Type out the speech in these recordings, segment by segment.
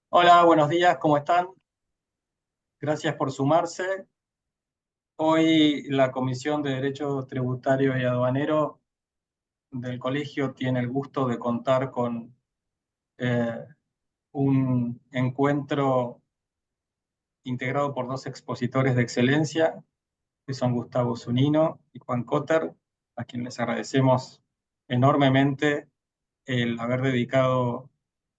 Hola, buenos días, ¿cómo están? Gracias por sumarse. Hoy la Comisión de Derecho Tributario y Aduanero del colegio tiene el gusto de contar con eh, un encuentro integrado por dos expositores de excelencia, que son Gustavo Zunino y Juan Cotter, a quienes les agradecemos enormemente el haber dedicado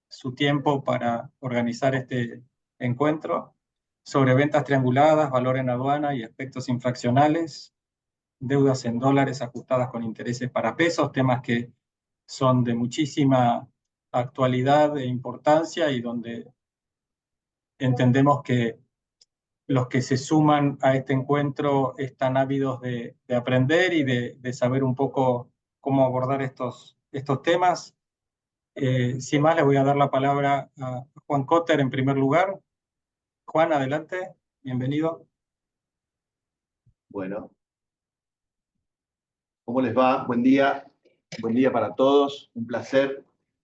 su tiempo para organizar este encuentro sobre ventas trianguladas, valor en aduana y aspectos infraccionales, deudas en dólares ajustadas con intereses para pesos, temas que son de muchísima actualidad e importancia y donde entendemos que los que se suman a este encuentro están ávidos de aprender y de saber un poco cómo abordar estos temas. Sin más, le voy a dar la palabra a Juan Cotter en primer lugar. Juan, adelante, bienvenido. Bueno, ¿cómo les va? Buen día para todos. Un placer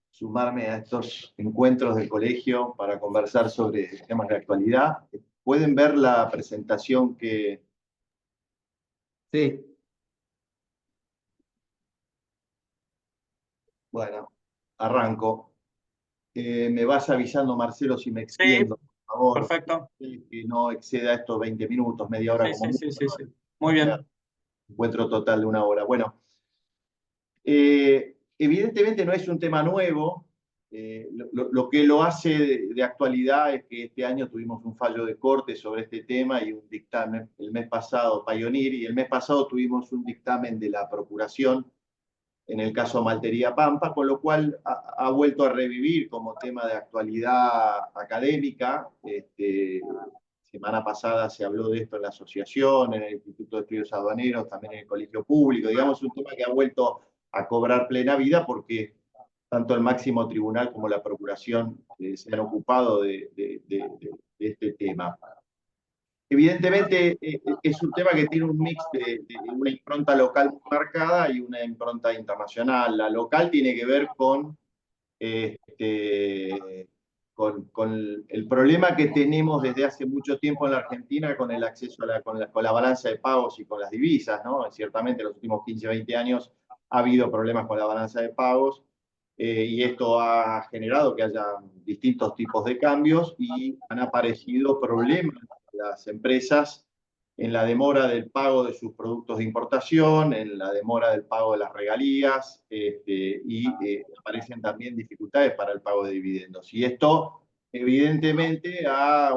sumarme a estos encuentros del colegio para conversar sobre temas de actualidad. ¿Pueden ver la presentación que... Sí, bueno, arranco. Me vas avisando, Marcelo, si me Sí, extiendo, por favor. perfecto. Que no exceda estos 20 minutos, media hora Sí, como sí, mucho. sí, sí, sí. Muy bien. Encuentro total de una hora. Bueno, evidentemente no es un tema nuevo. Lo que lo hace de actualidad es que este año tuvimos un fallo de corte sobre este tema y un dictamen el mes pasado, Pioneer, y el mes pasado tuvimos un dictamen de la Procuración en el caso Maltería Pampa, con lo cual ha vuelto a revivir como tema de actualidad académica. Semana pasada se habló de esto en la asociación, en el Instituto de Estudios Aduaneros, también en el Colegio Público. Digamos, un tema que ha vuelto a cobrar plena vida porque tanto el máximo tribunal como la procuración se han ocupado de este tema. Evidentemente es un tema que tiene un mix de una impronta local muy marcada y una impronta internacional. La local tiene que ver este, con el problema que tenemos desde hace mucho tiempo en la Argentina con el acceso a con la balanza de pagos y con las divisas, ¿no? Ciertamente en los últimos 15, 20 años ha habido problemas con la balanza de pagos y esto ha generado que haya distintos tipos de cambios y han aparecido problemas en las empresas en la demora del pago de sus productos de importación, en la demora del pago de las regalías, y aparecen también dificultades para el pago de dividendos. Y esto, evidentemente, ha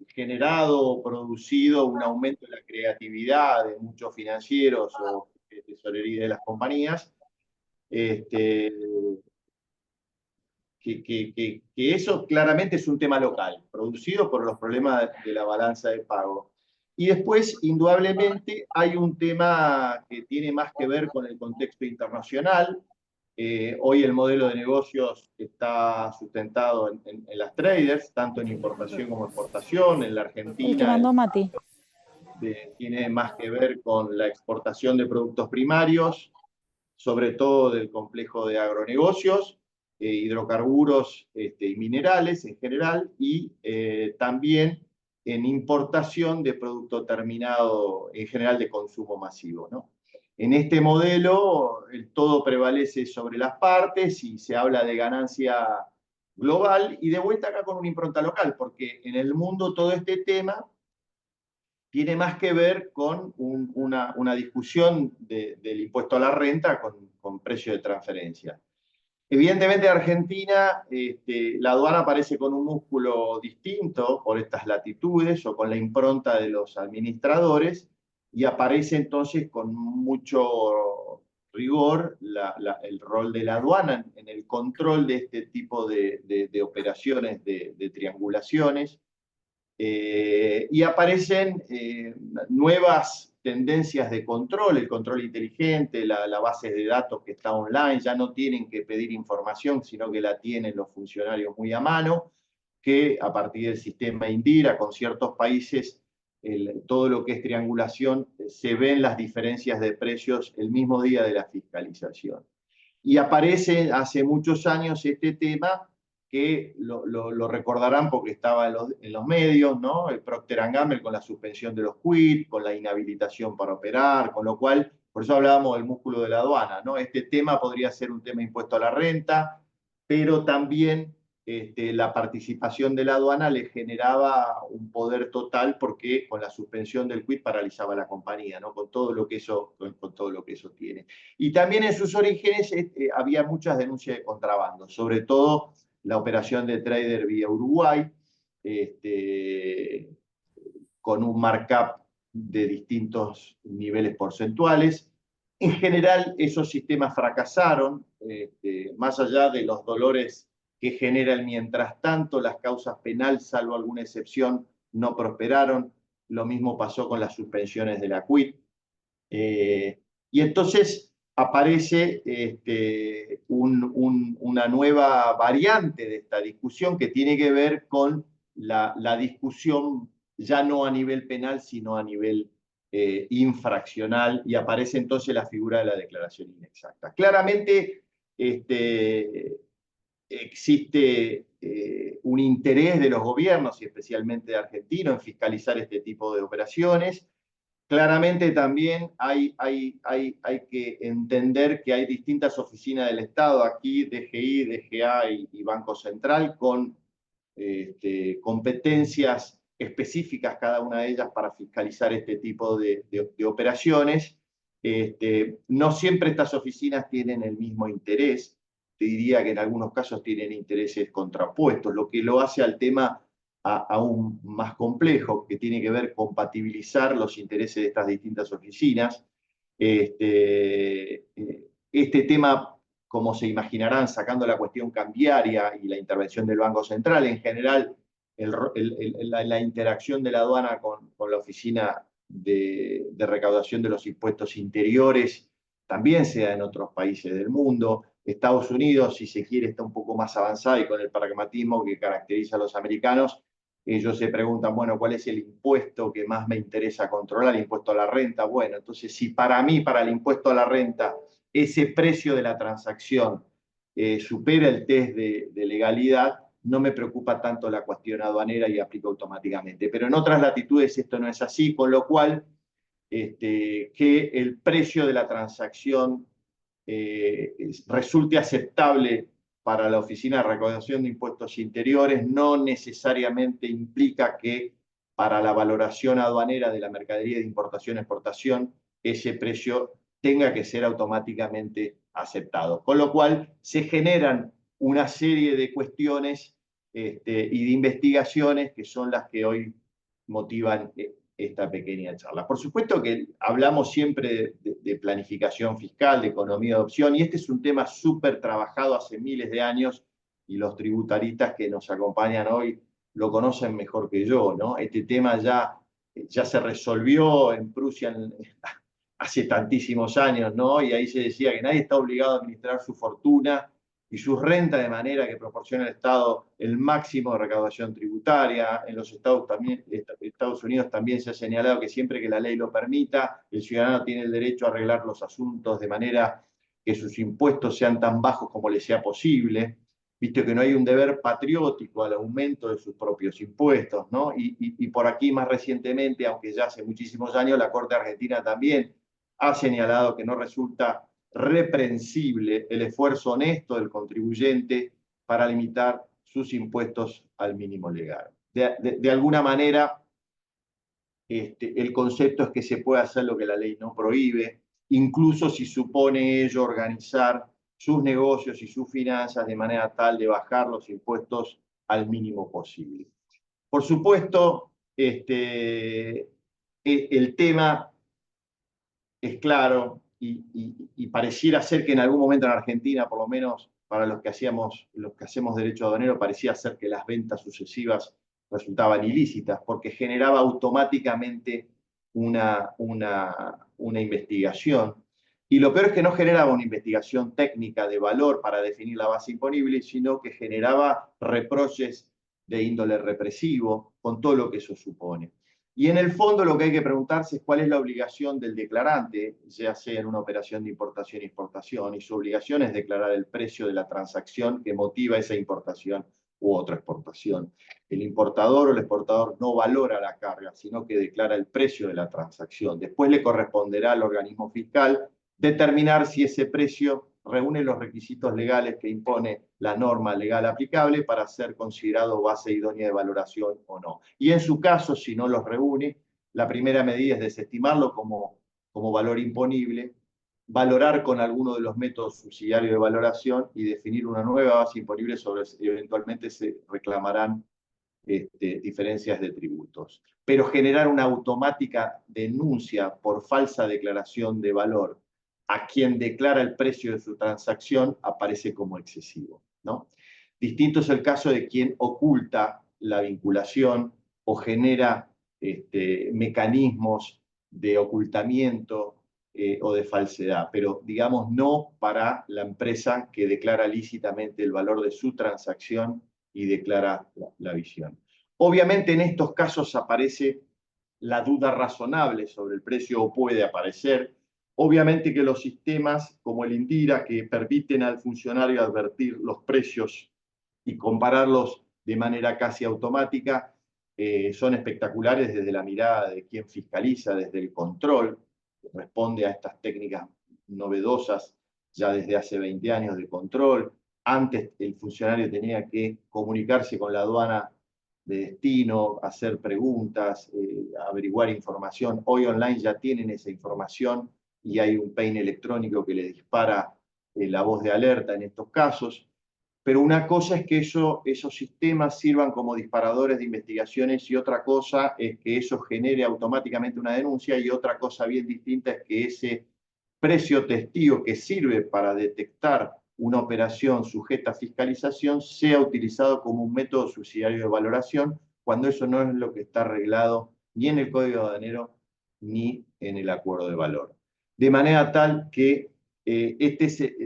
generado o producido un aumento de la creatividad de muchos financieros o de tesorería de las compañías, este, que eso claramente es un tema local, producido por los problemas de la balanza de pago. Y después, indudablemente, hay un tema que tiene más que ver con el contexto internacional. Hoy el modelo de negocios está sustentado en las traders, tanto en importación como exportación. En la El que Argentina mandó Mati. tiene más que ver con la exportación de productos primarios, sobre todo del complejo de agronegocios, hidrocarburos y minerales en general, y también en importación de producto terminado en general de consumo masivo, ¿no? En este modelo, el todo prevalece sobre las partes y se habla de ganancia global y de vuelta acá con una impronta local, porque en el mundo todo este tema tiene más que ver con una discusión del impuesto a la renta con precio de transferencia. Evidentemente, en Argentina, la aduana aparece con un músculo distinto por estas latitudes o con la impronta de los administradores y aparece entonces con mucho rigor el rol de la aduana en el control de este tipo de operaciones, de triangulaciones. Y aparecen nuevas tendencias de control, el control inteligente, la base de datos que está online, ya no tienen que pedir información, sino que la tienen los funcionarios muy a mano, que a partir del sistema Indira, con ciertos países, todo lo que es triangulación, se ven las diferencias de precios el mismo día de la fiscalización. Y aparece hace muchos años este tema que lo recordarán porque estaba en los medios, ¿no? El Procter & Gamble con la suspensión de los quit, con la inhabilitación para operar, con lo cual, por eso hablábamos del músculo de la aduana, ¿no? Este tema podría ser un tema impuesto a la renta, pero también la participación de la aduana le generaba un poder total porque con la suspensión del quit paralizaba la compañía, ¿no? Con todo lo que con todo lo que eso tiene. Y también en sus orígenes había muchas denuncias de contrabando, sobre todo la operación de trader vía Uruguay, con un markup de distintos niveles porcentuales. En general, esos sistemas fracasaron, más allá de los dolores que generan mientras tanto, las causas penales, salvo alguna excepción, no prosperaron. Lo mismo pasó con las suspensiones de la quit. Y entonces aparece una nueva variante de esta discusión que tiene que ver con la discusión ya no a nivel penal, sino a nivel infraccional, y aparece entonces la figura de la declaración inexacta. Claramente existe un interés de los gobiernos, y especialmente de Argentina, en fiscalizar este tipo de operaciones. Claramente también hay que entender que hay distintas oficinas del Estado, aquí DGI, DGA y Banco Central, con competencias específicas cada una de ellas para fiscalizar este tipo de operaciones. No siempre estas oficinas tienen el mismo interés, te diría que en algunos casos tienen intereses contrapuestos, lo que lo hace al tema aún más complejo, que tiene que ver compatibilizar los intereses de estas distintas oficinas. Este tema, como se imaginarán, sacando la cuestión cambiaria y la intervención del Banco Central, en general, la interacción de la aduana con la oficina de recaudación de los impuestos interiores también se da en otros países del mundo. Estados Unidos, si se quiere, está un poco más avanzada y con el pragmatismo que caracteriza a los americanos, ellos se preguntan, bueno, ¿cuál es el impuesto que más me interesa controlar? El impuesto a la renta. Bueno, entonces si para mí, para el impuesto a la renta, ese precio de la transacción supera el test de legalidad, no me preocupa tanto la cuestión aduanera y aplico automáticamente. Pero en otras latitudes esto no es así, con lo cual que el precio de la transacción resulte aceptable para la Oficina de Recaudación de Impuestos Interiores no necesariamente implica que para la valoración aduanera de la mercadería de importación-exportación ese precio tenga que ser automáticamente aceptado. Con lo cual se generan una serie de cuestiones y de investigaciones que son las que hoy motivan esta pequeña charla. Por supuesto que hablamos siempre de planificación fiscal, de economía de opción, y este es un tema súper trabajado hace miles de años, y los tributaristas que nos acompañan hoy lo conocen mejor que yo, ¿no? Este tema ya se resolvió en Prusia hace tantísimos años, ¿no? Y ahí se decía que nadie está obligado a administrar su fortuna y sus rentas de manera que proporcione al Estado el máximo de recaudación tributaria. En los Estados Unidos también se ha señalado que siempre que la ley lo permita, el ciudadano tiene el derecho a arreglar los asuntos de manera que sus impuestos sean tan bajos como le sea posible, visto que no hay un deber patriótico al aumento de sus propios impuestos, ¿no? Y por aquí más recientemente, aunque ya hace muchísimos años, la Corte Argentina también ha señalado que no resulta reprensible el esfuerzo honesto del contribuyente para limitar sus impuestos al mínimo legal. De alguna manera, el concepto es que se puede hacer lo que la ley no prohíbe, incluso si supone ello organizar sus negocios y sus finanzas de manera tal de bajar los impuestos al mínimo posible. Por supuesto, el tema es claro y pareciera ser que en algún momento en Argentina, por lo menos para los que hacemos derecho aduanero, parecía ser que las ventas sucesivas resultaban ilícitas porque generaba automáticamente una investigación. Y lo peor es que no generaba una investigación técnica de valor para definir la base imponible, sino que generaba reproches de índole represivo, con todo lo que eso supone. Y en el fondo lo que hay que preguntarse es cuál es la obligación del declarante, ya sea en una operación de importación y exportación, y su obligación es declarar el precio de la transacción que motiva esa importación u otra exportación. El importador o el exportador no valora la carga, sino que declara el precio de la transacción. Después le corresponderá al organismo fiscal determinar si ese precio reúne los requisitos legales que impone la norma legal aplicable para ser considerado base idónea de valoración o no. Y en su caso, si no los reúne, la primera medida es desestimarlo como valor imponible, valorar con alguno de los métodos subsidiarios de valoración y definir una nueva base imponible sobre eventualmente se reclamarán diferencias de tributos. Pero generar una automática denuncia por falsa declaración de valor a quien declara el precio de su transacción aparece como excesivo, ¿no? Distinto es el caso de quien oculta la vinculación o genera mecanismos de ocultamiento o de falsedad, pero digamos no para la empresa que declara lícitamente el valor de su transacción y declara la visión. Obviamente en estos casos aparece la duda razonable sobre el precio o puede aparecer. Obviamente que los sistemas como el Indira, que permiten al funcionario advertir los precios y compararlos de manera casi automática, son espectaculares desde la mirada de quien fiscaliza, desde el control, que responde a estas técnicas novedosas ya desde hace 20 años de control. Antes el funcionario tenía que comunicarse con la aduana de destino, hacer preguntas, averiguar información. Hoy online ya tienen esa información y hay un peine electrónico que le dispara la voz de alerta en estos casos. Pero una cosa es que esos sistemas sirvan como disparadores de investigaciones y otra cosa es que eso genere automáticamente una denuncia y otra cosa bien distinta es que ese precio testigo que sirve para detectar una operación sujeta a fiscalización sea utilizado como un método subsidiario de valoración cuando eso no es lo que está arreglado ni en el Código Aduanero ni en el acuerdo de valor. De manera tal que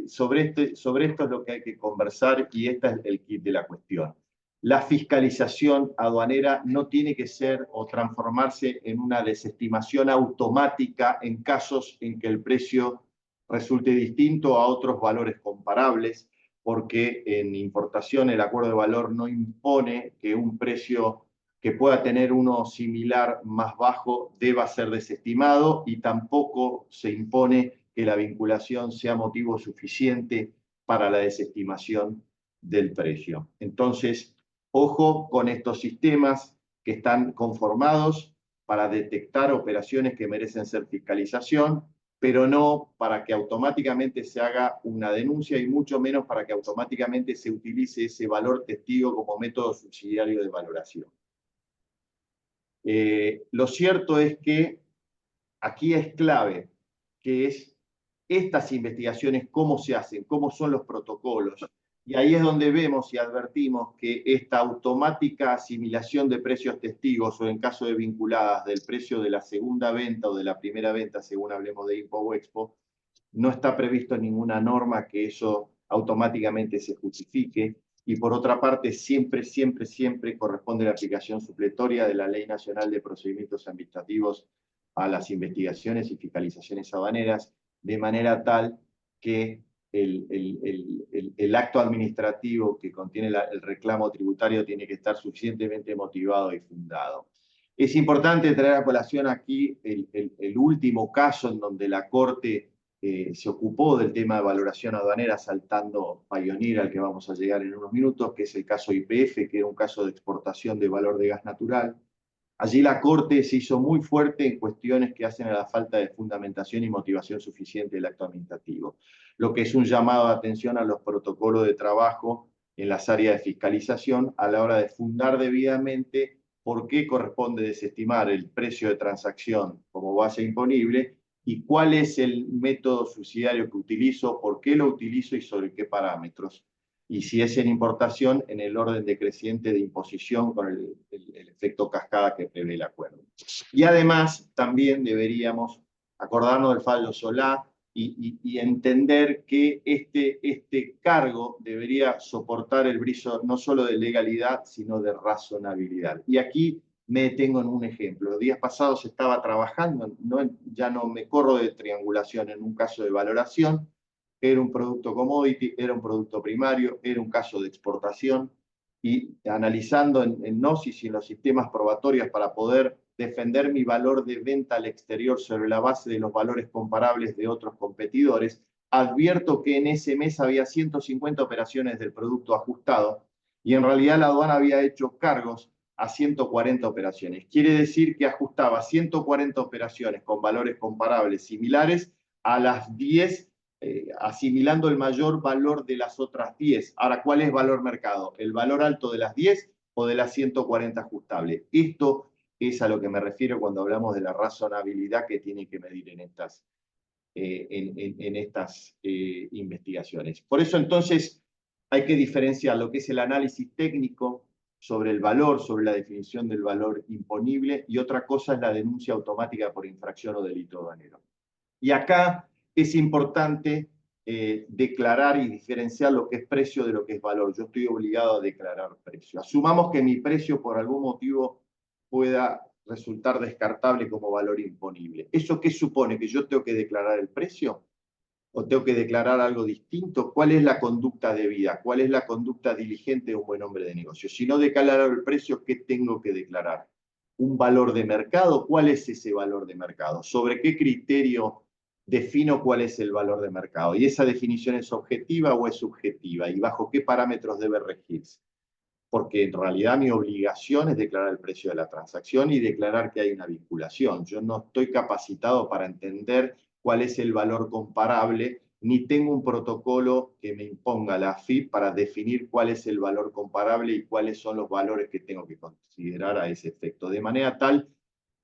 sobre esto es lo que hay que conversar y este es el kit de la cuestión. La fiscalización aduanera no tiene que ser o transformarse en una desestimación automática en casos en que el precio resulte distinto a otros valores comparables, porque en importación el acuerdo de valor no impone que un precio que pueda tener uno similar más bajo deba ser desestimado y tampoco se impone que la vinculación sea motivo suficiente para la desestimación del precio. Entonces, ojo con estos sistemas que están conformados para detectar operaciones que merecen ser fiscalización, pero no para que automáticamente se haga una denuncia y mucho menos para que automáticamente se utilice ese valor testigo como método subsidiario de valoración. Lo cierto es que aquí es clave, que es estas investigaciones, cómo se hacen, cómo son los protocolos. Y ahí es donde vemos y advertimos que esta automática asimilación de precios testigos o en caso de vinculadas del precio de la segunda venta o de la primera venta, según hablemos de Impo o Expo, no está previsto en ninguna norma que eso automáticamente se justifique. Y por otra parte, siempre, siempre, siempre corresponde la aplicación supletoria de la Ley Nacional de Procedimientos Administrativos a las investigaciones y fiscalizaciones aduaneras, de manera tal que el acto administrativo que contiene el reclamo tributario tiene que estar suficientemente motivado y fundado. Es importante traer a colación aquí el último caso en donde la Corte se ocupó del tema de valoración aduanera saltando Pioneer, al que vamos a llegar en unos minutos, que es el caso YPF, que era un caso de exportación de valor de gas natural. Allí la Corte se hizo muy fuerte en cuestiones que hacen a la falta de fundamentación y motivación suficiente del acto administrativo, lo que es un llamado de atención a los protocolos de trabajo en las áreas de fiscalización a la hora de fundar debidamente por qué corresponde desestimar el precio de transacción como base imponible y cuál es el método subsidiario que utilizo, por qué lo utilizo y sobre qué parámetros. Y si es en importación, en el orden decreciente de imposición con el efecto cascada que prevé el acuerdo. Y además, también deberíamos acordarnos del fallo Solá y entender que este cargo debería soportar el brillo no solo de legalidad, sino de razonabilidad. Y aquí Me detengo en un ejemplo. Los días pasados estaba trabajando, ya no me corro de triangulación en un caso de valoración, era un producto commodity, era un producto primario, era un caso de exportación, y analizando en Gnosis y en los sistemas probatorios para poder defender mi valor de venta al exterior sobre la base de los valores comparables de otros competidores, advierto que en ese mes había 150 operaciones del producto ajustado y en realidad la aduana había hecho cargos a 140 operaciones. Quiere decir que ajustaba 140 operaciones con valores comparables similares a las 10, asimilando el mayor valor de las otras 10. Ahora, ¿cuál es valor mercado? ¿El valor alto de las 10 o de las 140 ajustables? Esto es a lo que me refiero cuando hablamos de la razonabilidad que tiene que medir en estas, investigaciones. Por eso entonces hay que diferenciar lo que es el análisis técnico sobre el valor, sobre la definición del valor imponible, y otra cosa es la denuncia automática por infracción o delito aduanero. Y acá es importante declarar y diferenciar lo que es precio de lo que es valor. Yo estoy obligado a declarar precio. Asumamos que mi precio por algún motivo pueda resultar descartable como valor imponible. ¿Eso qué supone? ¿Que yo tengo que declarar el precio? ¿O tengo que declarar algo distinto? ¿Cuál es la conducta debida? ¿Cuál es la conducta diligente de un buen hombre de negocio? Si no declaro el precio, ¿qué tengo que declarar? ¿Un valor de mercado? ¿Cuál es ese valor de mercado? ¿Sobre qué criterio defino cuál es el valor de mercado? ¿Y esa definición es objetiva o es subjetiva? ¿Y bajo qué parámetros debe regirse? Porque en realidad mi obligación es declarar el precio de la transacción y declarar que hay una vinculación. Yo no estoy capacitado para entender cuál es el valor comparable, ni tengo un protocolo que me imponga la AFIP para definir cuál es el valor comparable y cuáles son los valores que tengo que considerar a ese efecto. De manera tal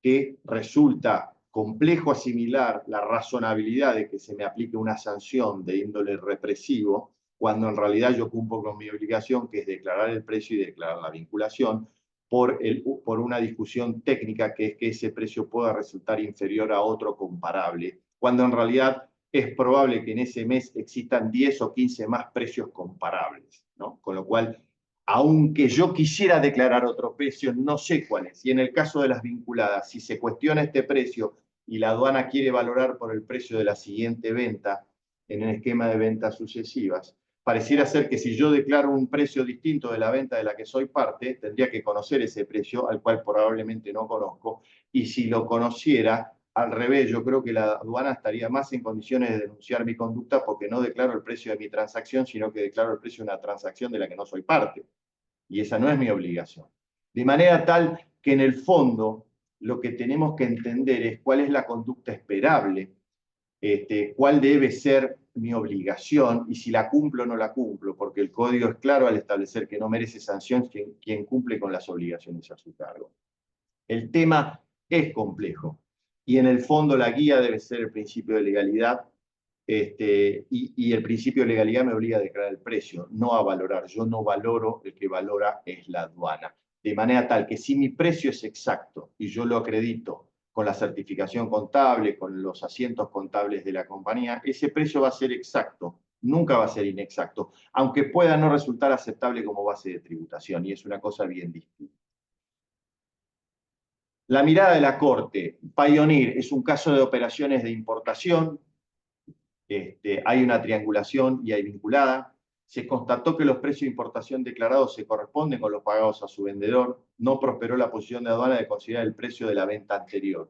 que resulta complejo asimilar la razonabilidad de que se me aplique una sanción de índole represivo, cuando en realidad yo cumplo con mi obligación, que es declarar el precio y declarar la vinculación, por una discusión técnica, que es que ese precio pueda resultar inferior a otro comparable, cuando en realidad es probable que en ese mes existan 10 o 15 más precios comparables, ¿no? Con lo cual, aunque yo quisiera declarar otro precio, no sé cuál es. Y en el caso de las vinculadas, si se cuestiona este precio y la aduana quiere valorar por el precio de la siguiente venta en el esquema de ventas sucesivas, pareciera ser que si yo declaro un precio distinto de la venta de la que soy parte, tendría que conocer ese precio, al cual probablemente no conozco, y si lo conociera, al revés, yo creo que la aduana estaría más en condiciones de denunciar mi conducta porque no declaro el precio de mi transacción, sino que declaro el precio de una transacción de la que no soy parte. Y esa no es mi obligación. De manera tal que en el fondo lo que tenemos que entender es cuál es la conducta esperable, cuál debe ser mi obligación y si la cumplo o no la cumplo, porque el código es claro al establecer que no merece sanción quien cumple con las obligaciones a su cargo. El tema es complejo y en el fondo la guía debe ser el principio de legalidad, y el principio de legalidad me obliga a declarar el precio, no a valorar. Yo no valoro, el que valora es la aduana. De manera tal que si mi precio es exacto y yo lo acredito con la certificación contable, con los asientos contables de la compañía, ese precio va a ser exacto, nunca va a ser inexacto, aunque pueda no resultar aceptable como base de tributación, y es una cosa bien distinta. La mirada de la Corte, Pioneer, es un caso de operaciones de importación. Hay una triangulación y hay vinculada. Se constató que los precios de importación declarados se corresponden con los pagados a su vendedor. No prosperó la posición de aduana de considerar el precio de la venta anterior.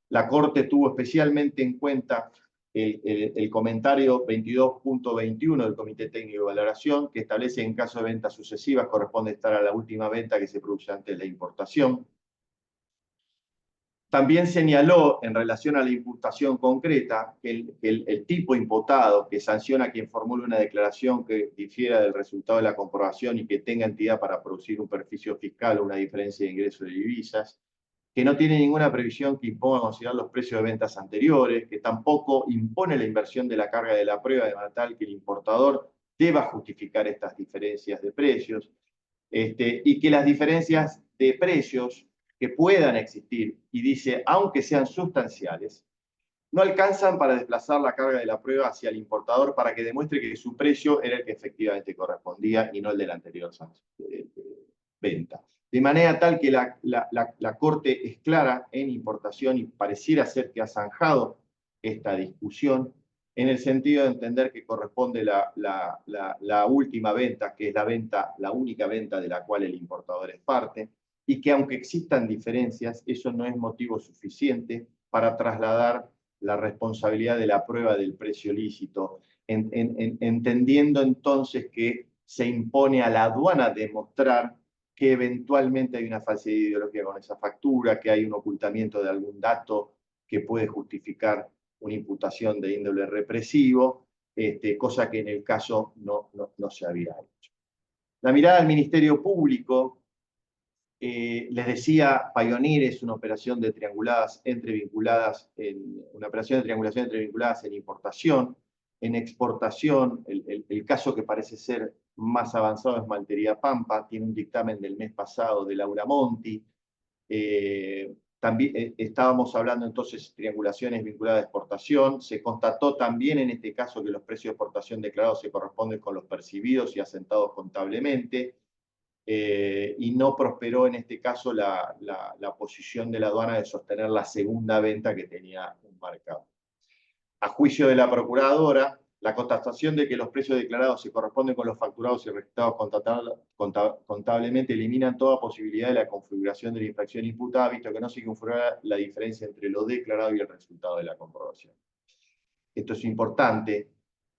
La Corte tuvo especialmente en cuenta el comentario 22.21 del Comité Técnico de Valoración, que establece que en caso de ventas sucesivas corresponde estar a la última venta que se produce antes de la importación. También señaló, en relación a la imputación concreta, que el tipo imputado que sanciona a quien formule una declaración que difiera del resultado de la comprobación y que tenga entidad para producir un perjuicio fiscal o una diferencia de ingresos de divisas, que no tiene ninguna previsión que imponga considerar los precios de ventas anteriores, que tampoco impone la inversión de la carga de la prueba de manera tal que el importador deba justificar estas diferencias de precios, y que las diferencias de precios que puedan existir, y dice, aunque sean sustanciales, no alcanzan para desplazar la carga de la prueba hacia el importador para que demuestre que su precio era el que efectivamente correspondía y no el de la anterior venta. de manera tal que la Corte es clara en importación y pareciera ser que ha zanjado esta discusión en el sentido de entender que corresponde la última venta, que es la única venta de la cual el importador es parte, y que aunque existan diferencias, eso no es motivo suficiente para trasladar la responsabilidad de la prueba del precio lícito, entendiendo entonces que se impone a la aduana demostrar que eventualmente hay una falsedad ideológica con esa factura, que hay un ocultamiento de algún dato que puede justificar una imputación de índole represivo, cosa que en el caso no se había hecho. La mirada del Ministerio Público, les decía, Pioneer es una operación de trianguladas entrevinculadas, una operación de triangulación entrevinculadas en importación. En exportación, el caso que parece ser más avanzado es Maltería Pampa, tiene un dictamen del mes pasado de Laura Monti. También estábamos hablando entonces de triangulaciones vinculadas a exportación. Se constató también en este caso que los precios de exportación declarados se corresponden con los percibidos y asentados contablemente. Y no prosperó en este caso la posición de la aduana de sostener la segunda venta que tenía un marcado. A juicio de la procuradora, la constatación de que los precios declarados se corresponden con los facturados y registrados contablemente eliminan toda posibilidad de la configuración de la infracción imputada, visto que no se configura la diferencia entre lo declarado y el resultado de la comprobación. Esto es importante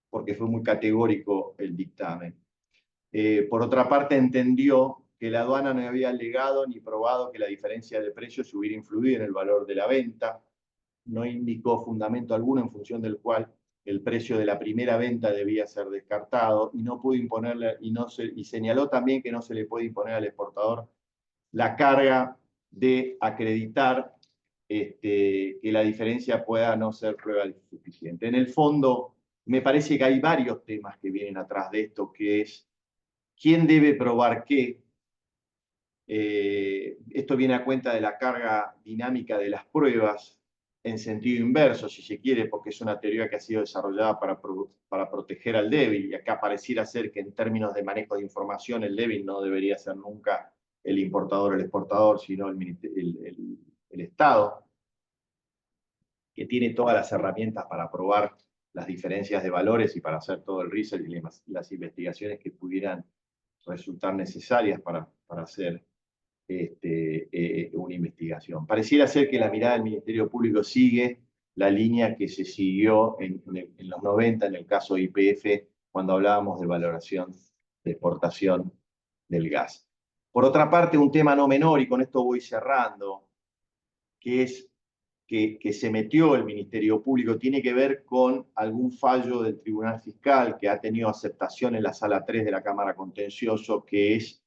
porque fue muy categórico el dictamen. Por otra parte, entendió que la aduana no había alegado ni probado que la diferencia de precios hubiera influido en el valor de la venta, no indicó fundamento alguno en función del cual el precio de la primera venta debía ser descartado y no pudo imponerle, y señaló también que no se le puede imponer al exportador la carga de acreditar que la diferencia pueda no ser prueba suficiente. En el fondo, me parece que hay varios temas que vienen atrás de esto, que es quién debe probar qué. Esto viene a cuenta de la carga dinámica de las pruebas en sentido inverso, si se quiere, porque es una teoría que ha sido desarrollada para proteger al débil, y acá pareciera ser que en términos de manejo de información el débil no debería ser nunca el importador o el exportador, sino el Estado, que tiene todas las herramientas para probar las diferencias de valores y para hacer todo el research y las investigaciones que pudieran resultar necesarias para hacer una investigación. Pareciera ser que la mirada del Ministerio Público sigue la línea que se siguió en los 90 en el caso YPF, cuando hablábamos de valoración de exportación del gas. Por otra parte, un tema no menor, y con esto voy cerrando, que es que se metió el Ministerio Público, tiene que ver con algún fallo del Tribunal Fiscal que ha tenido aceptación en la Sala 3 de la Cámara Contencioso, que es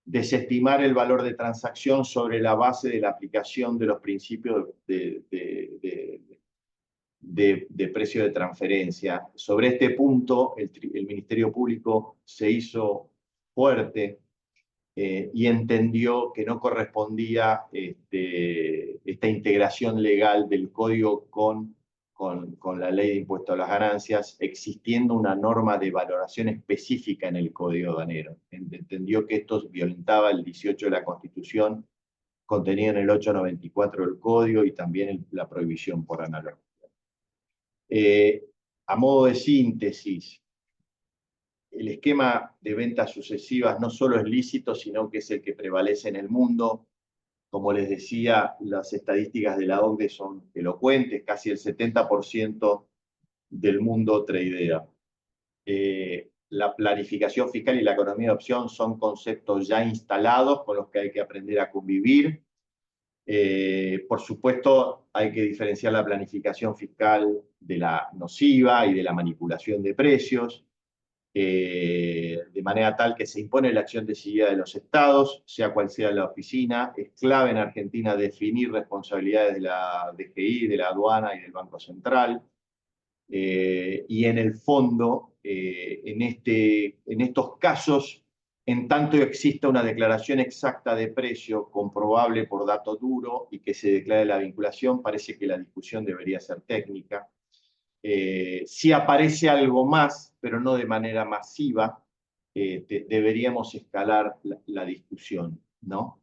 desestimar el valor de transacción sobre la base de la aplicación de los principios de precio de transferencia. Sobre este punto, el Ministerio Público se hizo fuerte y entendió que no correspondía esta integración legal del código con la ley de impuesto a las ganancias, existiendo una norma de valoración específica en el Código Aduanero. Entendió que esto violentaba el 18 de la Constitución, contenido en el 894 del Código, y también la prohibición por analogía. A modo de síntesis, el esquema de ventas sucesivas no solo es lícito, sino que es el que prevalece en el mundo. Como les decía, las estadísticas de la OCDE son elocuentes, casi el 70% del mundo tradea. La planificación fiscal y la economía de opción son conceptos ya instalados con los que hay que aprender a convivir. Por supuesto, hay que diferenciar la planificación fiscal de la nociva y de la manipulación de precios. De manera tal que se impone la acción decidida de los estados, sea cual sea la oficina. Es clave en Argentina definir responsabilidades de la DGI, de la aduana y del Banco Central. Y en el fondo, en estos casos, en tanto exista una declaración exacta de precio comprobable por dato duro y que se declare la vinculación, parece que la discusión debería ser técnica. Si aparece algo más, pero no de manera masiva, deberíamos escalar la discusión, ¿no?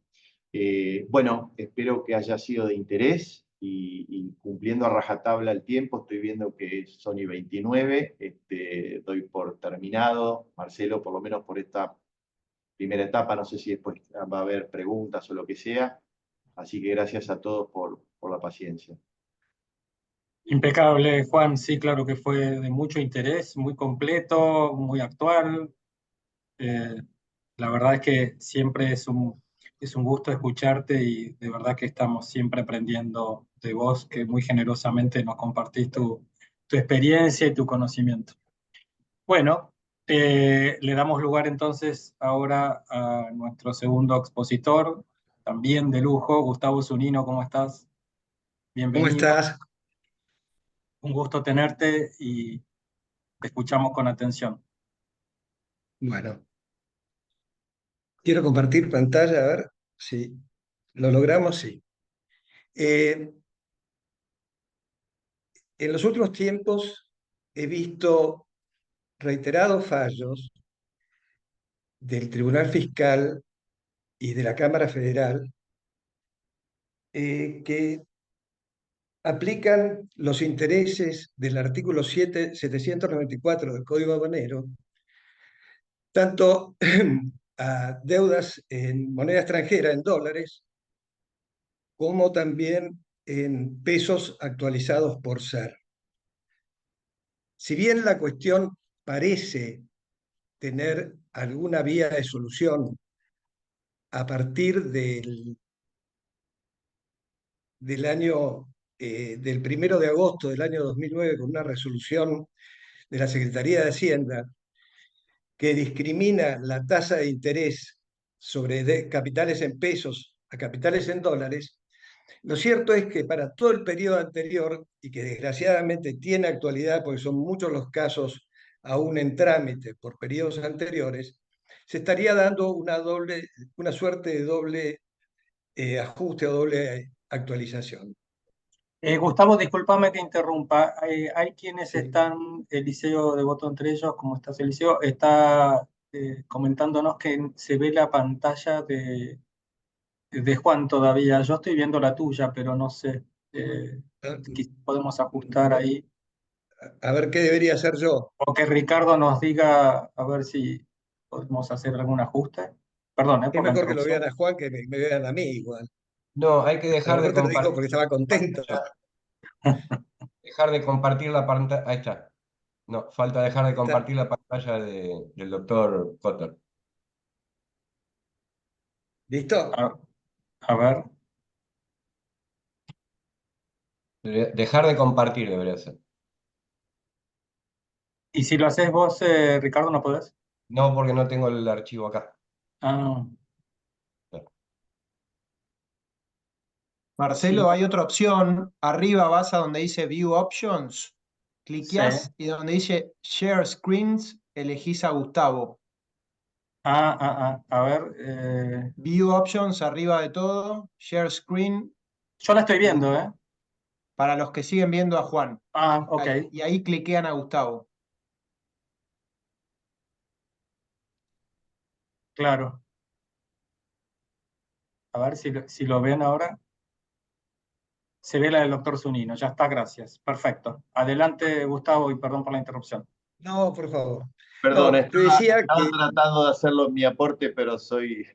Bueno, espero que haya sido de interés y cumpliendo a rajatabla el tiempo, estoy viendo que son y 29, doy por terminado, Marcelo, por lo menos por esta primera etapa, no sé si después va a haber preguntas o lo que sea, así que gracias a todos por la paciencia. Impecable, Juan. Sí, claro que fue de mucho interés, muy completo, muy actual. Eh, la verdad es que siempre es un gusto escucharte y de verdad que estamos siempre aprendiendo de vos, que muy generosamente nos compartís tu experiencia y tu conocimiento. Bueno, le damos lugar entonces ahora a nuestro segundo expositor, también de lujo, Gustavo Zunino. ¿Cómo estás? ¿Cómo Bienvenido. estás? Un gusto tenerte y te escuchamos con atención. Bueno, quiero compartir pantalla, a ver si lo logramos, sí. Eh, en los últimos tiempos he visto reiterados fallos del Tribunal Fiscal y de la Cámara Federal que aplican los intereses del artículo 794 del Código Habanero, tanto a deudas en moneda extranjera, en dólares, como también en pesos actualizados por SER. Si bien la cuestión parece tener alguna vía de solución a partir del año, del 1 de agosto del año 2009, con una resolución de la Secretaría de Hacienda que discrimina la tasa de interés sobre capitales en pesos a capitales en dólares, lo cierto es que para todo el periodo anterior, y que desgraciadamente tiene actualidad porque son muchos los casos aún en trámite por periodos anteriores, se estaría dando una suerte de doble ajuste o doble actualización. Gustavo, discúlpame que interrumpa. Hay quienes Sí. están, Eliseo de voto entre ellos, ¿cómo estás, Eliseo? Está comentándonos que se ve la pantalla de Juan todavía. Yo estoy viendo la tuya, pero no sé. Podemos ajustar ahí. A ver qué debería hacer yo. O que Ricardo nos diga a ver si podemos hacer algún ajuste. Perdón, Es por la mejor que lo vean interrupción. a Juan que me vean a mí igual. No, hay que A lo dejar de mejor te lo dijo compartir porque estaba contento. la pantalla. Ahí está. No, falta dejar de Está, compartir la pantalla del doctor Cotter. ¿listo? A, a ver. Dejar de compartir debería ser. Y si lo haces vos, Ricardo, ¿no podés? No, porque no tengo el archivo acá. Ah, sí, Marcelo, hay otra opción. Arriba vas a donde dice View Options, sí. cliqueás y donde dice Share Screens, elegís a Gustavo. A ver. View Options arriba de todo, Share Screen, Yo la estoy y viendo, ¿eh? para los que siguen viendo a Juan. Ah, ok, Y ahí cliquean a Gustavo. claro. A ver si lo ven ahora. Se ve la del doctor Zunino. Ya está, gracias. Perfecto. Adelante, Gustavo, y perdón por la interrupción. No, por favor. Perdón, No, te decía estaba que tratando de hacerlo en mi aporte, pero soy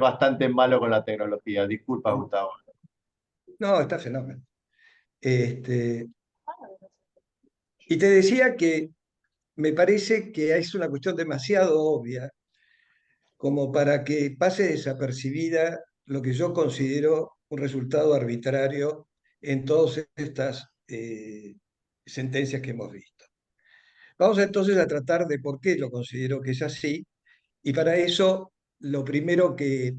bastante malo con la tecnología. Disculpa, Gustavo. no, está fenómeno. Este, y te decía que me parece que es una cuestión demasiado obvia como para que pase desapercibida lo que yo considero un resultado arbitrario en todas estas sentencias que hemos visto. Vamos entonces a tratar de por qué lo considero que es así, y para eso lo primero que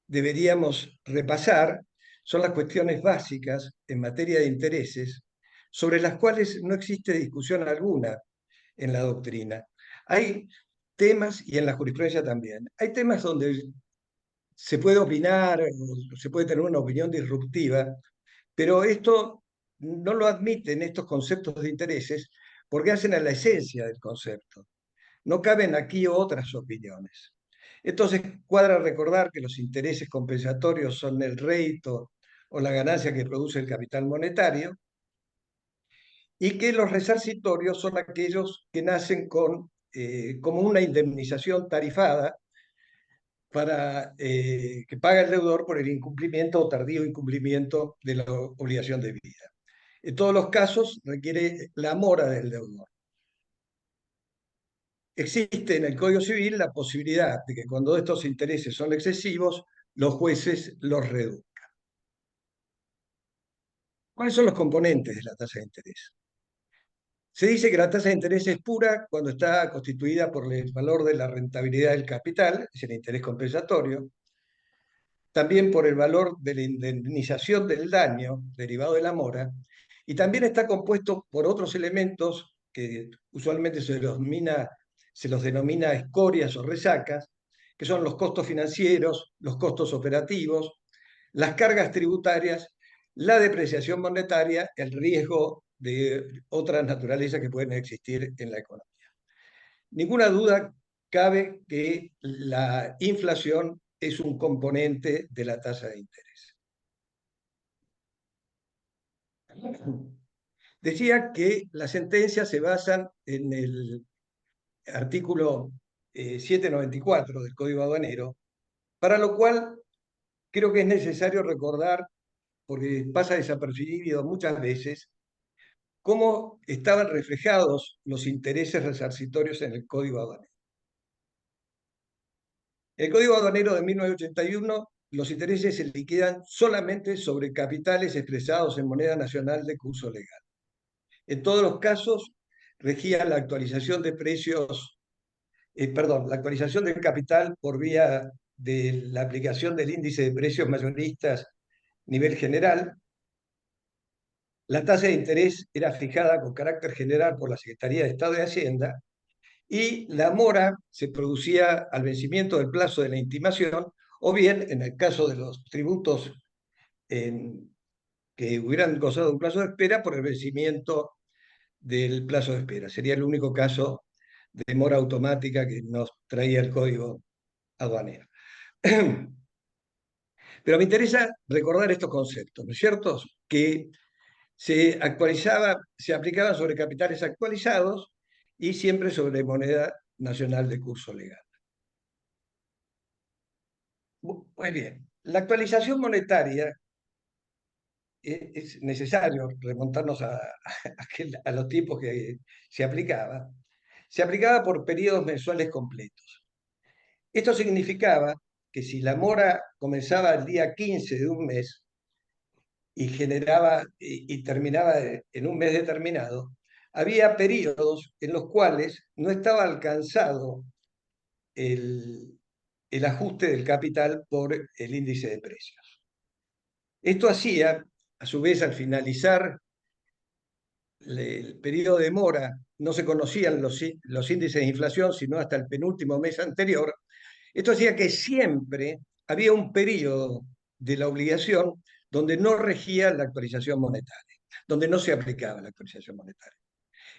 deberíamos repasar son las cuestiones básicas en materia de intereses, sobre las cuales no existe discusión alguna en la doctrina. Hay temas, y en la jurisprudencia también, hay temas donde se puede opinar, se puede tener una opinión disruptiva, pero esto no lo admiten estos conceptos de intereses porque hacen a la esencia del concepto. No caben aquí otras opiniones. Entonces, cuadra recordar que los intereses compensatorios son el rédito o la ganancia que produce el capital monetario y que los resarcitorios son aquellos que nacen como una indemnización tarifada que paga el deudor por el incumplimiento o tardío incumplimiento de la obligación debida. En todos los casos requiere la mora del deudor. Existe en el Código Civil la posibilidad de que cuando estos intereses son excesivos, los jueces los reduzcan. ¿Cuáles son los componentes de la tasa de interés? Se dice que la tasa de interés es pura cuando está constituida por el valor de la rentabilidad del capital, es el interés compensatorio, también por el valor de la indemnización del daño derivado de la mora, y también está compuesto por otros elementos que usualmente se los denomina escorias o resacas, que son los costos financieros, los costos operativos, las cargas tributarias, la depreciación monetaria, el riesgo de otras naturalezas que pueden existir en la economía. Ninguna duda cabe que la inflación es un componente de la tasa de interés. Decía que las sentencias se basan en el artículo 794 del Código Aduanero, para lo cual creo que es necesario recordar, porque pasa desapercibido muchas veces, cómo estaban reflejados los intereses resarcitorios en el Código Aduanero. En el Código Aduanero de 1981, los intereses se liquidan solamente sobre capitales expresados en moneda nacional de curso legal. En todos los casos, regía la actualización de precios, la actualización del capital por vía de la aplicación del índice de precios mayoristas nivel general. La tasa de interés era fijada con carácter general por la Secretaría de Estado de Hacienda y la mora se producía al vencimiento del plazo de la intimación o bien, en el caso de los tributos que hubieran gozado de un plazo de espera, por el vencimiento del plazo de espera. Sería el único caso de mora automática que nos traía el Código Aduanero. Pero me interesa recordar estos conceptos, ¿no es cierto? Que se aplicaban sobre capitales actualizados y siempre sobre moneda nacional de curso legal. Pues bien, la actualización monetaria, es necesario remontarnos a los tiempos que se aplicaba por periodos mensuales completos. Esto significaba que si la mora comenzaba el día 15 de un mes y terminaba en un mes determinado, había periodos en los cuales no estaba alcanzado el ajuste del capital por el índice de precios. Esto hacía, a su vez, al finalizar el periodo de mora, no se conocían los índices de inflación sino hasta el penúltimo mes anterior. Esto hacía que siempre había un periodo de la obligación donde no regía la actualización monetaria, donde no se aplicaba la actualización monetaria.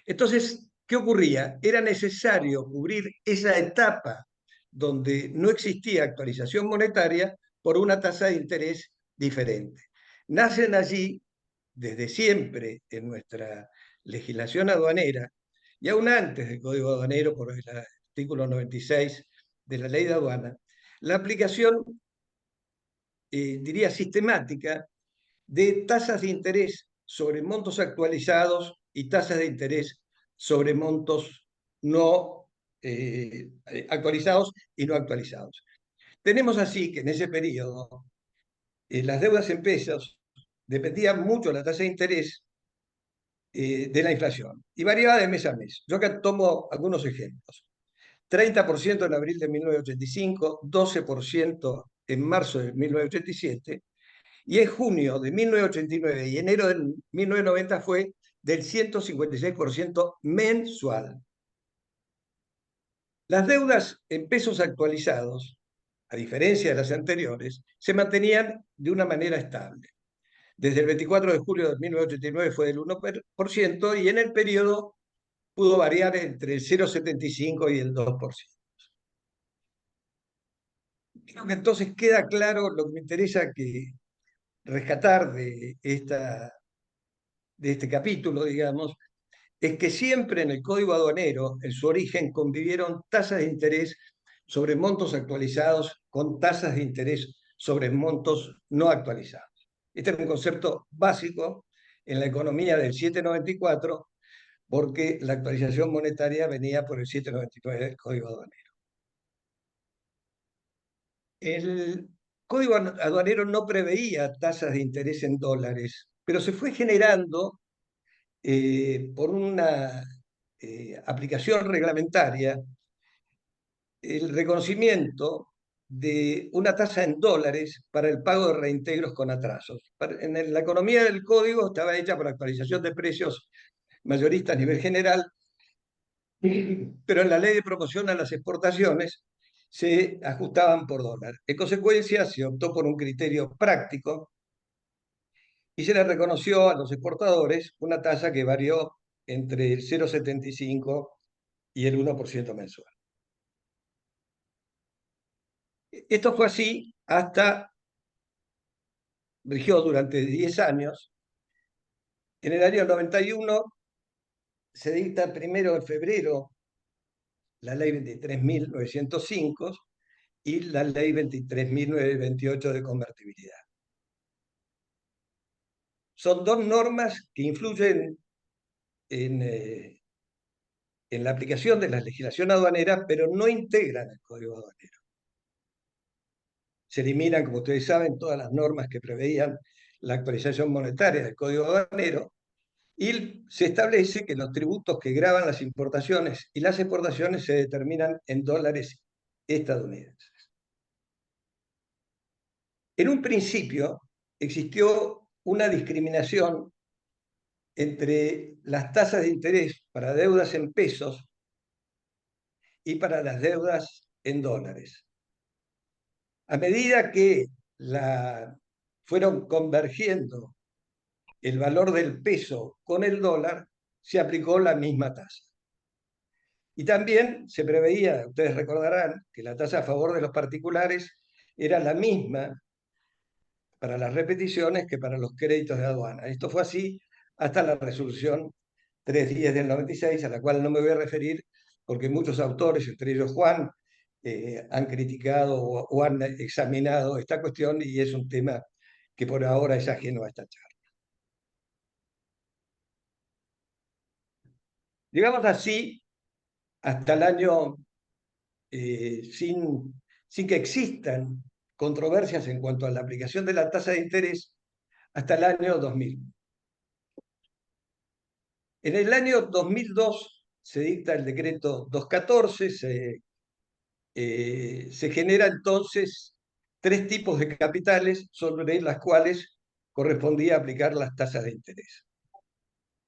Entonces, ¿qué ocurría? Era necesario cubrir esa etapa donde no existía actualización monetaria por una tasa de interés diferente. Nacen allí, desde siempre en nuestra legislación aduanera, y aún antes del Código Aduanero, por el artículo 96 de la Ley de Aduana, la aplicación, diría, sistemática de tasas de interés sobre montos actualizados y tasas de interés sobre montos no actualizados y no actualizados. Tenemos así que en ese periodo las deudas en pesos dependían mucho de la tasa de interés de la inflación y variaba de mes a mes. Yo acá tomo algunos ejemplos. 30% en abril de 1985, 12% en marzo de 1987, y en junio de 1989 y enero de 1990 fue del 156% mensual. Las deudas en pesos actualizados, a diferencia de las anteriores, se mantenían de una manera estable. Desde el 24 de julio de 1989 fue del 1% y en el periodo pudo variar entre el 0,75 y el 2%. Creo que entonces queda claro lo que me interesa rescatar de este capítulo, digamos, es que siempre en el Código Aduanero, en su origen, convivieron tasas de interés sobre montos actualizados con tasas de interés sobre montos no actualizados. Este es un concepto básico en la economía del 794, porque la actualización monetaria venía por el 799 del Código Aduanero. El Código Aduanero no preveía tasas de interés en dólares, pero se fue generando por una aplicación reglamentaria el reconocimiento de una tasa en dólares para el pago de reintegros con atrasos. En la economía del código estaba hecha por actualización de precios mayoristas a nivel general, pero en la ley de promoción a las exportaciones se ajustaban por dólar. En consecuencia, se optó por un criterio práctico y se le reconoció a los exportadores una tasa que varió entre el 0,75 y el 1% mensual. Esto fue así rigió durante 10 años. En el año 91 se dicta primero en febrero la ley 23.905 y la ley 23.928 de convertibilidad. Son dos normas que influyen en la aplicación de la legislación aduanera, pero no integran el Código Aduanero. Se eliminan, como ustedes saben, todas las normas que preveían la actualización monetaria del Código Aduanero y se establece que los tributos que gravan las importaciones y las exportaciones se determinan en dólares estadounidenses. En un principio existió una discriminación entre las tasas de interés para deudas en pesos y para las deudas en dólares. A medida que fueron convergiendo el valor del peso con el dólar, se aplicó la misma tasa. Y también se preveía, ustedes recordarán, que la tasa a favor de los particulares era la misma para las repeticiones que para los créditos de aduana. Esto fue así hasta la resolución 310 del 96, a la cual no me voy a referir porque muchos autores, entre ellos Juan, han criticado o han examinado esta cuestión y es un tema que por ahora es ajeno a esta charla. Llegamos así hasta el año, sin que existan controversias en cuanto a la aplicación de la tasa de interés, hasta el año 2000. En el año 2002 se dicta el decreto 214, se genera entonces 3 tipos de capitales sobre las cuales correspondía aplicar las tasas de interés.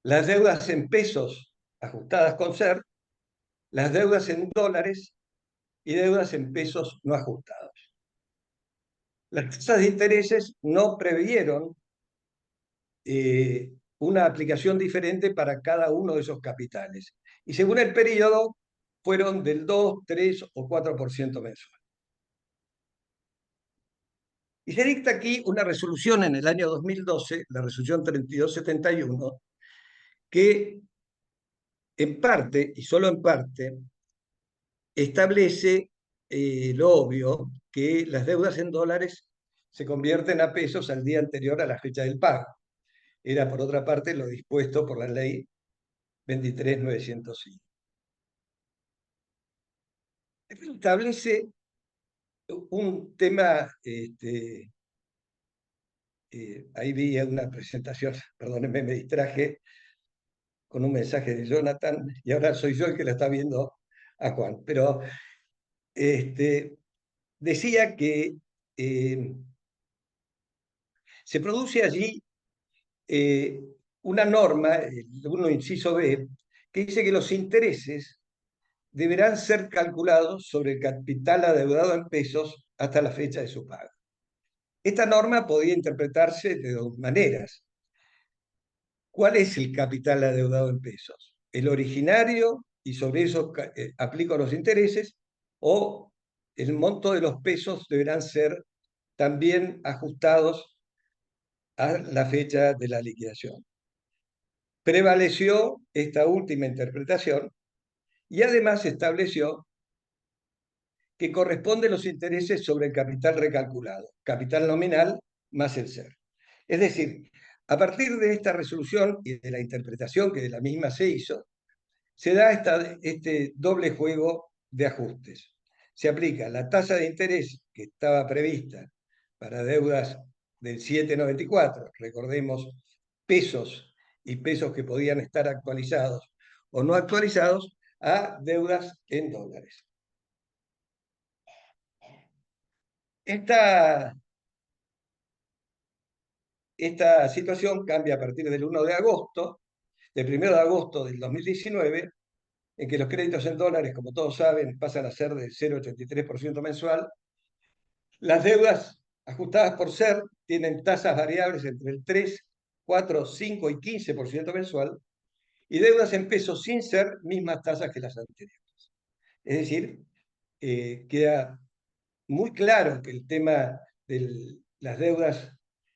Las deudas en pesos ajustadas con SER, las deudas en dólares y deudas en pesos no ajustados. Las tasas de intereses no previeron una aplicación diferente para cada uno de esos capitales. Y según el periodo, fueron del 2, 3 o 4% mensual. Y se dicta aquí una resolución en el año 2012, la resolución 3271, que en parte, y solo en parte, establece lo obvio, que las deudas en dólares se convierten a pesos al día anterior a la fecha del pago. Era, por otra parte, lo dispuesto por la ley 23.905. Establece un tema, ahí vi una presentación, perdónenme, me distraje con un mensaje de Jonathan y ahora soy yo el que la está viendo a Juan, pero decía que se produce allí una norma, el 1 inciso B, que dice que los intereses deberán ser calculados sobre el capital adeudado en pesos hasta la fecha de su pago. Esta norma podía interpretarse de dos maneras. ¿Cuál es el capital adeudado en pesos? ¿El originario y sobre eso aplico los intereses? ¿O el monto de los pesos deberán ser también ajustados a la fecha de la liquidación. Prevaleció esta última interpretación y además estableció que corresponden los intereses sobre el capital recalculado, capital nominal más el ser. Es decir, a partir de esta resolución y de la interpretación que de la misma se hizo, se da este doble juego de ajustes. Se aplica la tasa de interés que estaba prevista para deudas del 7,94, recordemos pesos y pesos que podían estar actualizados o no actualizados, a deudas en dólares. Esta situación cambia a partir del 1 de agosto, del 1 de agosto del 2019, en que los créditos en dólares, como todos saben, pasan a ser del 0,83% mensual. Las deudas ajustadas por ser tienen tasas variables entre el 3, 4, 5 y 15% mensual, y deudas en pesos sin ser mismas tasas que las anteriores. Es decir, queda muy claro que el tema de las deudas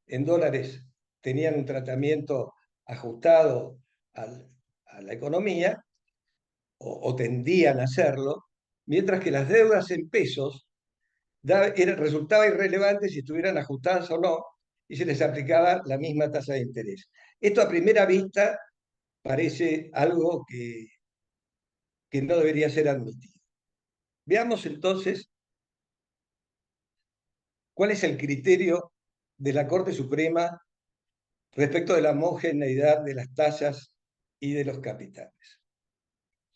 en dólares tenían un tratamiento ajustado a la economía, o tendían a hacerlo, mientras que las deudas en pesos resultaba irrelevante si estuvieran ajustadas o no, y se les aplicaba la misma tasa de interés. Esto a primera vista parece algo que no debería ser admitido. Veamos entonces cuál es el criterio de la Corte Suprema respecto de la homogeneidad de las tasas y de los capitales.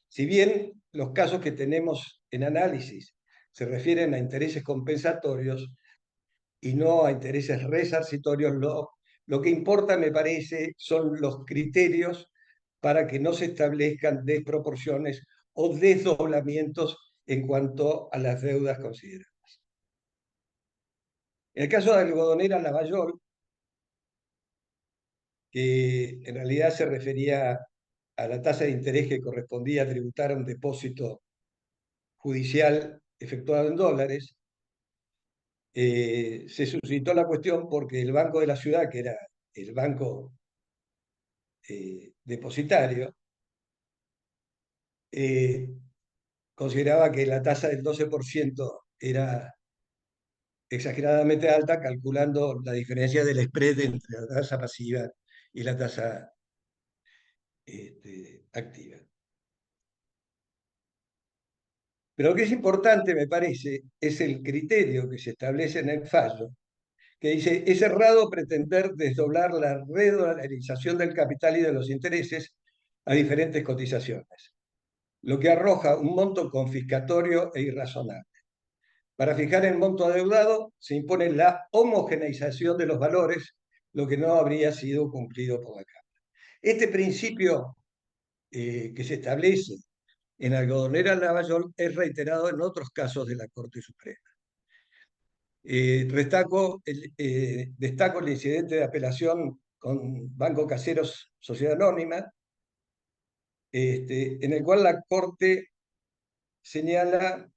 Si bien los casos que tenemos en análisis se refieren a intereses compensatorios y no a intereses resarcitorios, lo que importa, me parece, son los criterios para que no se establezcan desproporciones o desdoblamientos en cuanto a las deudas consideradas. En el caso de Algodonera Lavallol, que en realidad se refería a la tasa de interés que correspondía a tributar a un depósito judicial efectuado en dólares, se suscitó la cuestión porque el Banco de la Ciudad, que era el banco depositario, consideraba que la tasa del 12% era exageradamente alta, calculando la diferencia del spread entre la tasa pasiva y la tasa activa. Pero lo que es importante, me parece, es el criterio que se establece en el fallo, que dice: es errado pretender desdoblar la redolarización del capital y de los intereses a diferentes cotizaciones, lo que arroja un monto confiscatorio e irrazonable. Para fijar el monto adeudado se impone la homogeneización de los valores, lo que no habría sido cumplido por la Cámara. Este principio que se establece en Algodonera Lavallol es reiterado en otros casos de la Corte Suprema. Destaco el incidente de apelación con Banco Caseros Sociedad Anónima, en el cual la Corte señala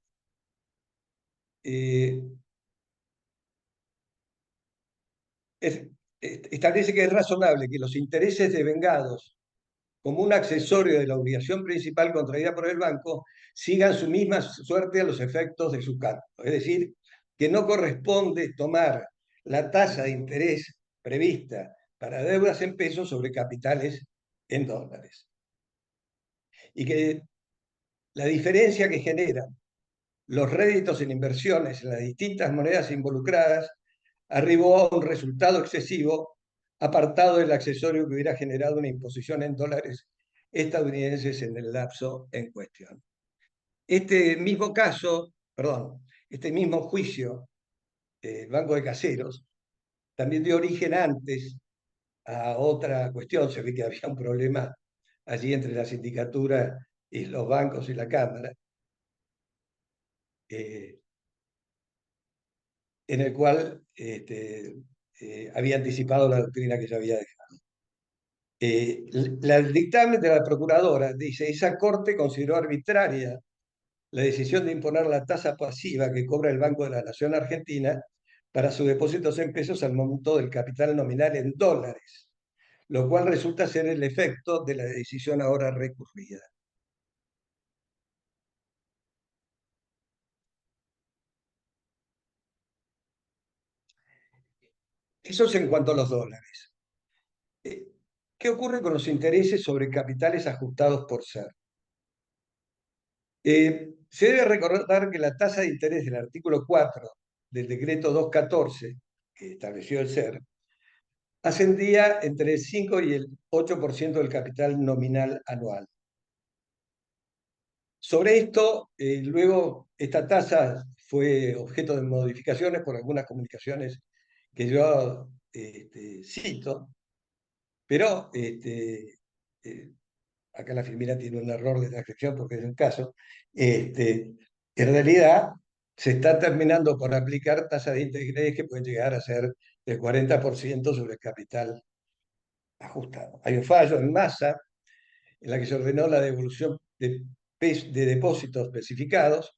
establece que es razonable que los intereses devengados como un accesorio de la obligación principal contraída por el banco sigan su misma suerte a los efectos de su cálculo. Es decir, que no corresponde tomar la tasa de interés prevista para deudas en pesos sobre capitales en dólares. Y que la diferencia que generan los réditos en inversiones en las distintas monedas involucradas arribó a un resultado excesivo, apartado del accesorio que hubiera generado una imposición en dólares estadounidenses en el lapso en cuestión. Este mismo juicio del Banco de Caseros también dio origen antes a otra cuestión. Se ve que había un problema allí entre la sindicatura y los bancos y la Cámara, en el cual había anticipado la doctrina que ya había dejado. El dictamen de la procuradora dice: esa corte consideró arbitraria la decisión de imponer la tasa pasiva que cobra el Banco de la Nación Argentina para sus depósitos en pesos al monto del capital nominal en dólares, lo cual resulta ser el efecto de la decisión ahora recurrida. Eso es en cuanto a los dólares. ¿Qué ocurre con los intereses sobre capitales ajustados por SER? Se debe recordar que la tasa de interés del artículo 4 del decreto 214, que estableció el SER, ascendía entre el 5 y el 8% del capital nominal anual. Sobre esto, luego esta tasa fue objeto de modificaciones por algunas comunicaciones que yo cito, pero acá la Filmina tiene un error de transcripción porque es un caso, en realidad se está terminando por aplicar tasas de interés que pueden llegar a ser del 40% sobre el capital ajustado. Hay un fallo en masa en la que se ordenó la devolución de depósitos especificados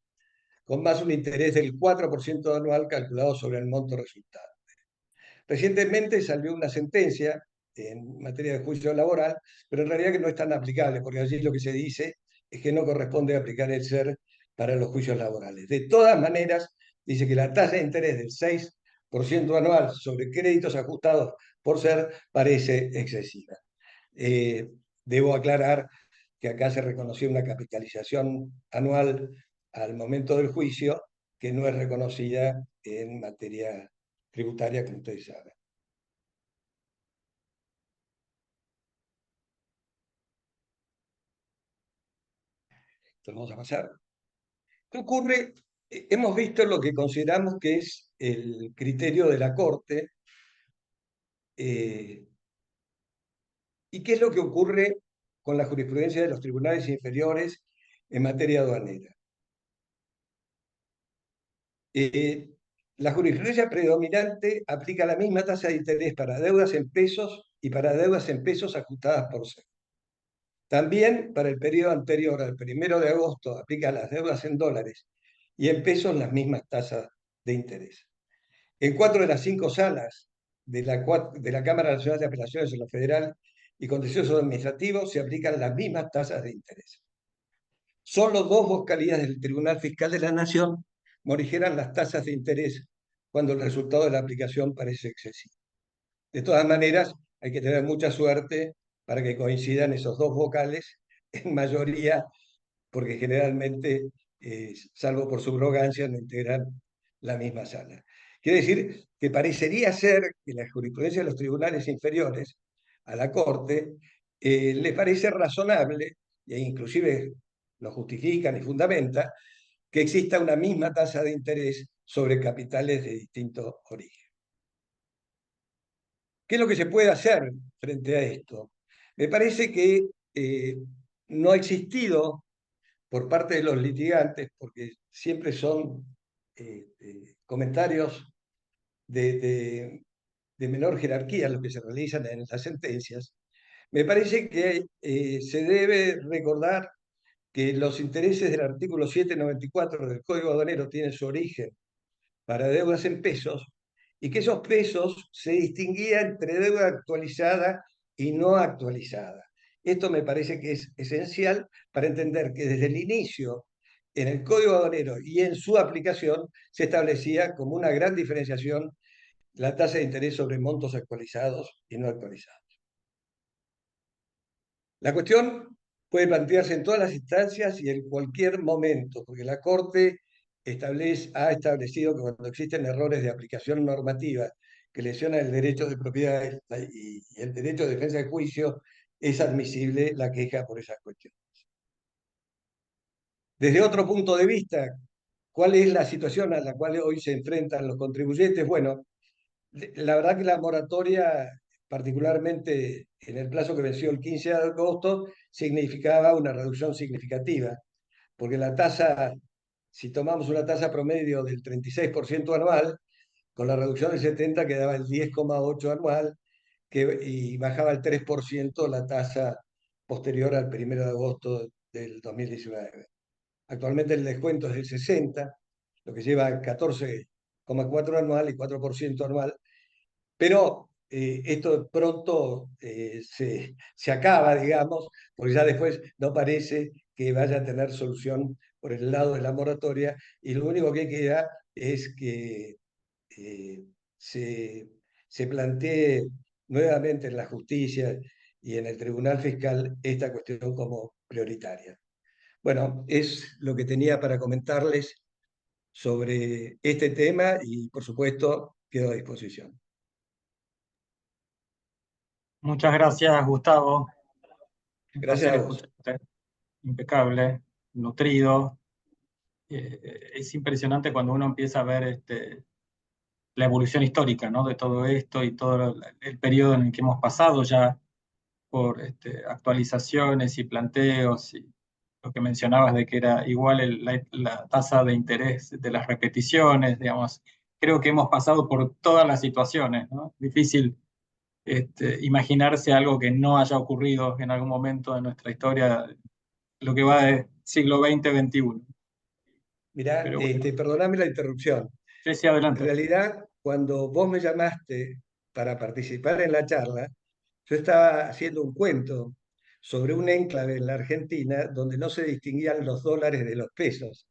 con más un interés del 4% anual calculado sobre el monto resultado. Recientemente salió una sentencia en materia de juicio laboral, pero en realidad que no es tan aplicable, porque allí lo que se dice es que no corresponde aplicar el SER para los juicios laborales. De todas maneras, dice que la tasa de interés del 6% anual sobre créditos ajustados por SER parece excesiva. Debo aclarar que acá se reconoció una capitalización anual al momento del juicio que no es reconocida en materia tributaria, como ustedes saben. Entonces vamos a pasar. ¿Qué ocurre? Hemos visto lo que consideramos que es el criterio de la Corte. ¿Y qué es lo que ocurre con la jurisprudencia de los tribunales inferiores en materia aduanera? La jurisprudencia predominante aplica la misma tasa de interés para deudas en pesos y para deudas en pesos ajustadas por SER. También para el periodo anterior al 1 de agosto aplica las deudas en dólares y en pesos las mismas tasas de interés. En 4 de las 5 salas de la Cámara Nacional de Apelaciones en lo federal y contencioso administrativo se aplican las mismas tasas de interés. Solo 2 vocalías del Tribunal Fiscal de la Nación morigeran las tasas de interés cuando el resultado de la aplicación parece excesivo. De todas maneras, hay que tener mucha suerte para que coincidan esos 2 vocales en mayoría, porque generalmente, salvo por subrogancia, no integran la misma sala. Quiere decir que parecería ser que la jurisprudencia de los tribunales inferiores a la Corte le parece razonable, e inclusive lo justifican y fundamentan, que exista una misma tasa de interés sobre capitales de distinto origen. ¿Qué es lo que se puede hacer frente a esto? Me parece que no ha existido por parte de los litigantes, porque siempre son comentarios de menor jerarquía los que se realizan en las sentencias. Me parece que se debe recordar que los intereses del artículo 794 del Código Aduanero tienen su origen para deudas en pesos y que esos pesos se distinguía entre deuda actualizada y no actualizada. Esto me parece que es esencial para entender que desde el inicio en el Código Aduanero y en su aplicación se establecía como una gran diferenciación la tasa de interés sobre montos actualizados y no actualizados. La cuestión puede plantearse en todas las instancias y en cualquier momento, porque la Corte ha establecido que cuando existen errores de aplicación normativa que lesionan el derecho de propiedad y el derecho de defensa de juicio, es admisible la queja por esas cuestiones. Desde otro punto de vista, ¿cuál es la situación a la cual hoy se enfrentan los contribuyentes? Bueno, la verdad que la moratoria, particularmente en el plazo que venció el 15 de agosto, significaba una reducción significativa, porque la tasa, si tomamos una tasa promedio del 36% anual, con la reducción del 70 quedaba el 10,8 anual y bajaba el 3% la tasa posterior al 1 de agosto del 2019. Actualmente el descuento es del 60, lo que lleva a 14,4 anual y 4% anual. Pero esto pronto se acaba, digamos, porque ya después no parece que vaya a tener solución por el lado de la moratoria, y lo único que queda es que eh, se, se plantee nuevamente en la justicia y en el Tribunal Fiscal esta cuestión como prioritaria. Bueno, es lo que tenía para comentarles sobre este tema y, por supuesto, quedo a disposición. Muchas gracias, Gustavo. Un Gracias placer a vos. escucharte. Impecable, nutrido. Es impresionante cuando uno empieza a ver la evolución histórica, ¿no? De todo esto y todo el periodo en el que hemos pasado ya por actualizaciones y planteos y lo que mencionabas de que era igual la tasa de interés de las repeticiones, digamos. Creo que hemos pasado por todas las situaciones, ¿no? Difícil imaginarse algo que no haya ocurrido en algún momento de nuestra historia, lo que va del siglo XX-XXI. Mirá, Pero bueno, perdoname la interrupción. sí, sí, En adelante. realidad, cuando vos me llamaste para participar en la charla, yo estaba haciendo un cuento sobre un enclave en la Argentina donde no se distinguían los dólares de los pesos.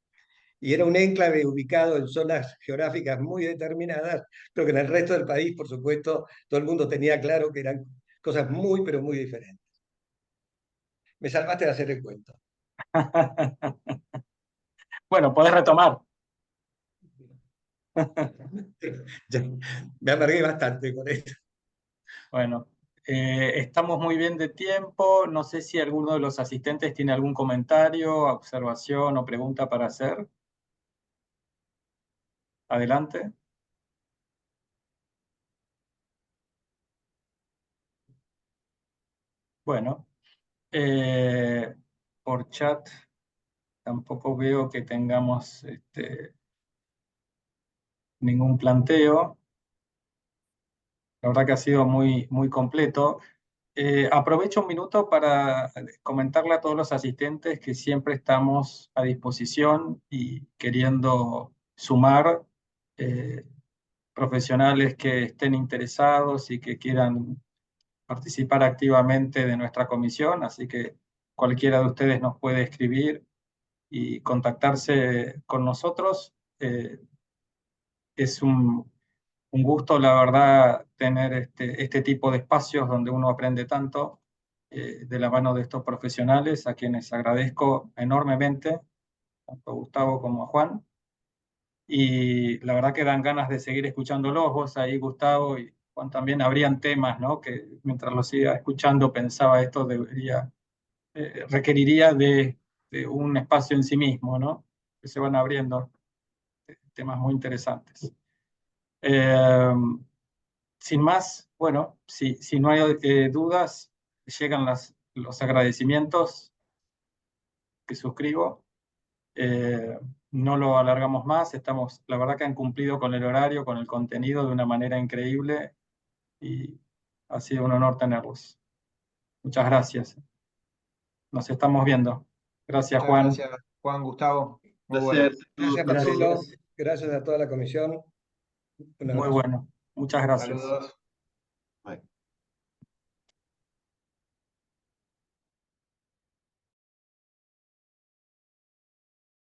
Y era un enclave ubicado en zonas geográficas muy determinadas, pero que en el resto del país, por supuesto, todo el mundo tenía claro que eran cosas muy, pero muy diferentes. Me salvaste de hacer el cuento. Bueno, podés retomar. Ya, me amargué bastante con esto. Bueno, estamos muy bien de tiempo. No sé si alguno de los asistentes tiene algún comentario, observación o pregunta para hacer. Adelante. Bueno, por chat tampoco veo que tengamos ningún planteo. La verdad que ha sido muy, muy completo. Aprovecho un minuto para comentarle a todos los asistentes que siempre estamos a disposición y queriendo sumar profesionales que estén interesados y que quieran participar activamente de nuestra comisión, así que cualquiera de ustedes nos puede escribir y contactarse con nosotros. Es un gusto, la verdad, tener este tipo de espacios donde uno aprende tanto de la mano de estos profesionales, a quienes agradezco enormemente, tanto a Gustavo como a Juan. Y la verdad que dan ganas de seguir escuchándolos, vos ahí, Gustavo, y Juan también. Habrían temas, ¿no? Que mientras los iba escuchando pensaba esto requeriría de un espacio en sí mismo, ¿no? Que se van abriendo temas muy interesantes. Sin más, bueno, si no hay dudas, llegan los agradecimientos que suscribo. No lo alargamos más, la verdad que han cumplido con el horario, con el contenido de una manera increíble y ha sido un honor tenerlos. Muchas gracias. Nos estamos viendo. Gracias, Muchas Juan. gracias, Juan, Gustavo. Muy bueno. Placer. Gracias, Marcelo. Gracias a toda la comisión. Un Muy abrazo. bueno. Muchas gracias. Saludos. Bye.